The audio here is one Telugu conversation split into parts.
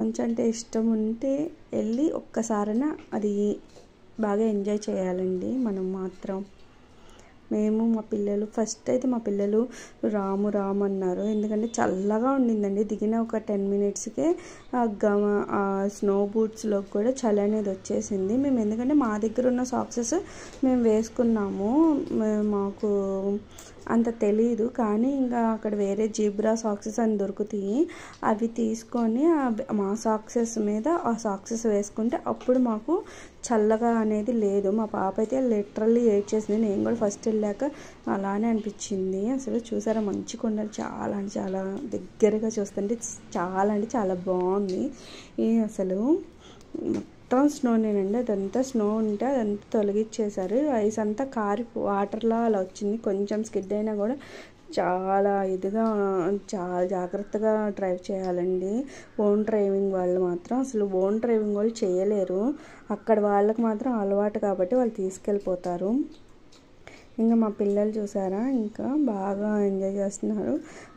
మంచి అంటే ఇష్టం ఉంటే వెళ్ళి ఒక్కసారైనా అది బాగా ఎంజాయ్ చేయాలండి మనం మాత్రం. మేము మా పిల్లలు ఫస్ట్ అయితే మా పిల్లలు రాము రాము అన్నారు. ఎందుకంటే చల్లగా ఉండిందండి. దిగిన ఒక 10 మినిట్స్కే ఆ స్నో బూట్స్లో కూడా చలి అనేది వచ్చేసింది. మేము ఎందుకంటే మా దగ్గర ఉన్న సాక్సెస్ మేము వేసుకున్నాము. మాకు అంత తెలీదు, కానీ ఇంకా అక్కడ వేరే జీబ్రా సాక్సెస్ అని దొరుకుతాయి. అవి తీసుకొని మా సాక్సెస్ మీద ఆ సాక్సెస్ వేసుకుంటే అప్పుడు మాకు చల్లగా అనేది లేదు. మా పాప అయితే లిటరల్లీ ఏడ్చేసింది. నేను కూడా ఫస్ట్ వెళ్ళాక అలానే అనిపించింది. అసలు చూసారా మంచి కొండలు చాలా అంటే చాలా దగ్గరగా చూస్తుంటే చాలా అంటే చాలా బాగుంది. అసలు మొత్తం స్నోనేనండి. అదంతా స్నో ఉంటే అదంతా తొలగిచ్చేసారు. ఐస్ అంతా కారి వాటర్లా అలా వచ్చింది. కొంచెం స్కిడ్ అయినా కూడా చాలా ఇదిగా చాలా జాగ్రత్తగా డ్రైవ్ చేయాలండి. ఓన్ డ్రైవింగ్ వాళ్ళు మాత్రం అసలు ఓన్ డ్రైవింగ్ వాళ్ళు చేయలేరు. అక్కడ వాళ్ళకి మాత్రం అలవాటు కాబట్టి వాళ్ళు తీసుకెళ్ళిపోతారు. ఇంకా మా పిల్లలు చూసారా ఇంకా బాగా ఎంజాయ్ చేస్తున్నారు.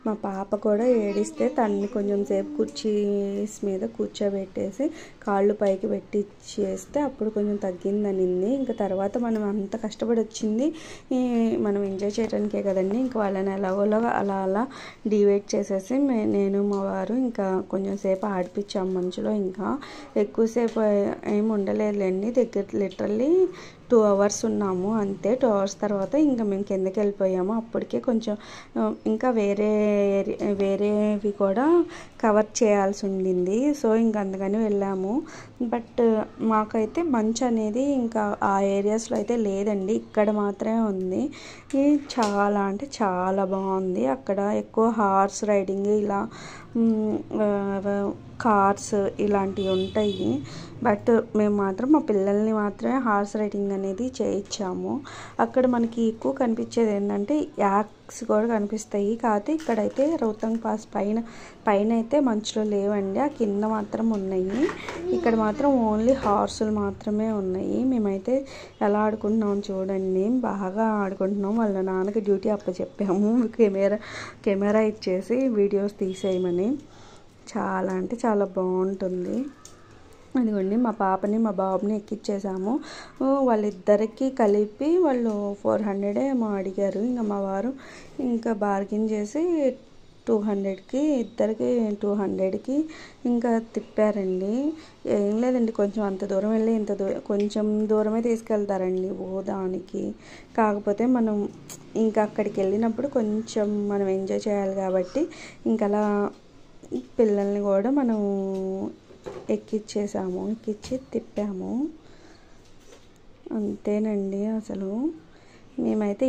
మా పాప కూడా ఏడిస్తే తన్ని కొంచెం సేపు కుర్చీస్ మీద కూర్చోబెట్టేసి కాళ్ళు పైకి పెట్టి చేస్తే అప్పుడు కొంచెం తగ్గిందనింది. ఇంకా తర్వాత మనం అంత కష్టపడి వచ్చింది మనం ఎంజాయ్ చేయడానికే కదండి. ఇంకా వాళ్ళని ఎలాగోలాగా అలా అలా డివైడ్ చేసేసి నేను మా వారు ఇంకా కొంచెం సేపు ఆడిపించాము మంచులో. ఇంకా ఎక్కువసేపు ఏమి ఉండలేదులేండి. దగ్గర లిటరల్లీ 2 అవర్స్ ఉన్నాము అంతే. 2 అవర్స్ తర్వాత ఇంకా మేము కిందకి వెళ్ళిపోయాము. అప్పటికే కొంచెం ఇంకా వేరేవి కూడా కవర్ చేయాల్సి ఉండింది. సో ఇంక అందుకని వెళ్ళాము. బట్ మాకైతే మంచు అనేది ఇంకా ఆ ఏరియాస్లో అయితే లేదండి. ఇక్కడ మాత్రమే ఉంది. చాలా అంటే చాలా బాగుంది. అక్కడ ఎక్కువ హార్స్ రైడింగ్, ఇలా కార్స్ ఇలాంటివి ఉంటాయి. బట్ మేము మాత్రం మా పిల్లల్ని మాత్రమే హార్స్ రైడింగ్ అనేది చేయించాము. అక్కడ మనకి ఎక్కువ కనిపించేది ఏంటంటే యాక్స్ కూడా కనిపిస్తాయి. కాకపోతే ఇక్కడైతే రోహ్తాంగ్ పాస్ పైన అయితే మంచులో లేవండి. ఆ కింద మాత్రం ఉన్నాయి. ఇక్కడ మాత్రం ఓన్లీ హార్సులు మాత్రమే ఉన్నాయి. మేమైతే ఎలా ఆడుకుంటున్నాం చూడండి. బాగా ఆడుకుంటున్నాం. వాళ్ళ నాన్నకి డ్యూటీ అప్పచెప్పాము కెమెరా ఇచ్చేసి వీడియోస్ తీసేయమని. చాలా అంటే చాలా బాగుంటుంది. అదిగోండి మా పాపని మా బాబుని ఎక్కిచ్చేసాము. వాళ్ళిద్దరికి కలిపి వాళ్ళు 400 ఏమో అడిగారు. ఇంకా మా వారు ఇంకా బార్గెన్ చేసి 200కి ఇద్దరికి 200కి ఇంకా తిప్పారండి. ఏం లేదండి, కొంచెం అంత దూరం వెళ్ళి కొంచెం దూరమే తీసుకెళ్తారండి దానికి. కాకపోతే మనం ఇంకా అక్కడికి వెళ్ళినప్పుడు కొంచెం మనం ఎంజాయ్ చేయాలి కాబట్టి ఇంకా అలా పిల్లల్ని కూడా మనం ఎక్కిచ్చి తిప్పాము. అంతేనండి. అసలు మేమైతే